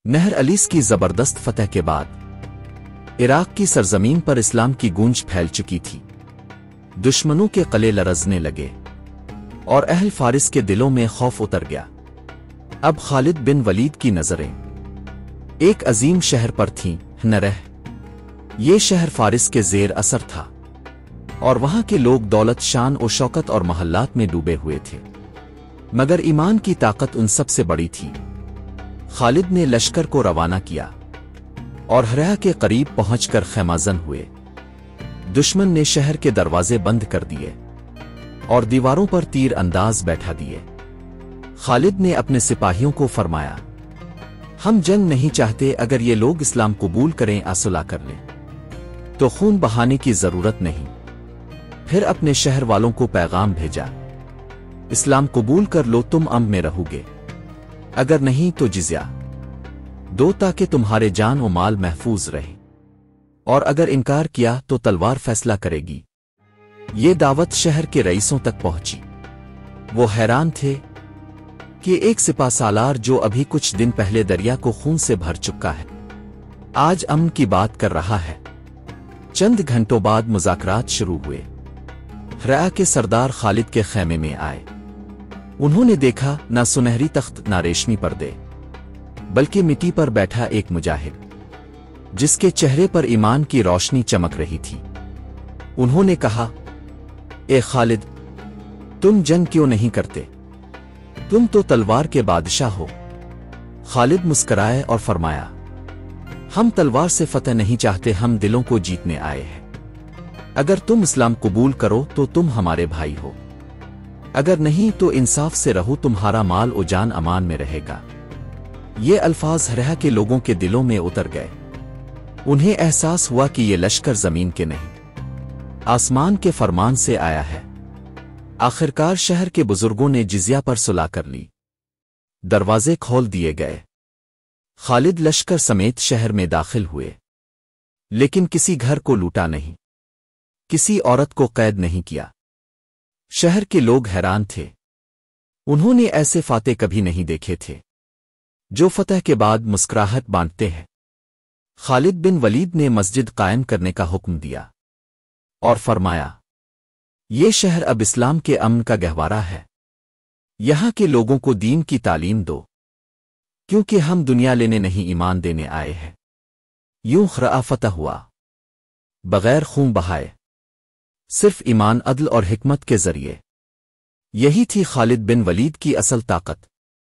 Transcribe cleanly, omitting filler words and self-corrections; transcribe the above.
نہر علیس کی زبردست فتح کے بعد عراق کی سرزمین پر اسلام کی گونج پھیل چکی تھی۔ دشمنوں کے قلعے لرزنے لگے اور اہل فارس کے دلوں میں خوف اتر گیا۔ اب خالد بن ولید کی نظریں ایک عظیم شہر پر تھیں، نرہ۔ یہ شہر فارس کے زیر اثر تھا اور وہاں کے لوگ دولت، شان و شوکت اور محلات میں ڈوبے ہوئے تھے، مگر ایمان کی طاقت ان سب سے بڑی تھی۔ خالد نے لشکر کو روانہ کیا اور ہرہ کے قریب پہنچ کر خیمہ زن ہوئے۔ دشمن نے شہر کے دروازے بند کر دیے اور دیواروں پر تیر انداز بیٹھا دیے۔ خالد نے اپنے سپاہیوں کو فرمایا، ہم جنگ نہیں چاہتے، اگر یہ لوگ اسلام قبول کریں، صلح کر لیں تو خون بہانے کی ضرورت نہیں۔ پھر اپنے شہر والوں کو پیغام بھیجا، اسلام قبول کر لو، تم امن میں رہو گے، اگر نہیں تو جزیہ دو تاکہ تمہارے جان و مال محفوظ رہے، اور اگر انکار کیا تو تلوار فیصلہ کرے گی۔ یہ دعوت شہر کے رئیسوں تک پہنچی۔ وہ حیران تھے کہ ایک سپہ سالار جو ابھی کچھ دن پہلے دریا کو خون سے بھر چکا ہے، آج امن کی بات کر رہا ہے۔ چند گھنٹوں بعد مذاکرات شروع ہوئے۔ ہرہ کے سردار خالد کے خیمے میں آئے۔ انہوں نے دیکھا نہ سنہری تخت، نہ ریشمی پردے، بلکہ مٹی پر بیٹھا ایک مجاہد جس کے چہرے پر ایمان کی روشنی چمک رہی تھی۔ انہوں نے کہا، اے خالد، تم جنگ کیوں نہیں کرتے؟ تم تو تلوار کے بادشاہ ہو۔ خالد مسکرائے اور فرمایا، ہم تلوار سے فتح نہیں چاہتے، ہم دلوں کو جیتنے آئے ہیں۔ اگر تم اسلام قبول کرو تو تم ہمارے بھائی ہو، اگر نہیں تو انصاف سے رہو، تمہارا مال و جان امان میں رہے گا۔ یہ الفاظ ہرہ کے لوگوں کے دلوں میں اتر گئے۔ انہیں احساس ہوا کہ یہ لشکر زمین کے نہیں، آسمان کے فرمان سے آیا ہے۔ آخرکار شہر کے بزرگوں نے جزیہ پر صلح کر لی، دروازے کھول دیے گئے۔ خالد لشکر سمیت شہر میں داخل ہوئے، لیکن کسی گھر کو لوٹا نہیں، کسی عورت کو قید نہیں کیا۔ شہر کے لوگ حیران تھے، انہوں نے ایسے فاتح کبھی نہیں دیکھے تھے جو فتح کے بعد مسکراہٹ بانٹتے ہیں۔ خالد بن ولید نے مسجد قائم کرنے کا حکم دیا اور فرمایا، یہ شہر اب اسلام کے امن کا گہوارہ ہے، یہاں کے لوگوں کو دین کی تعلیم دو، کیونکہ ہم دنیا لینے نہیں ایمان دینے آئے ہیں۔ یوں خرہ فتح ہوا، بغیر خون بہائے، صرف ایمان، عدل اور حکمت کے ذریعے۔ یہی تھی خالد بن ولید کی اصل طاقت۔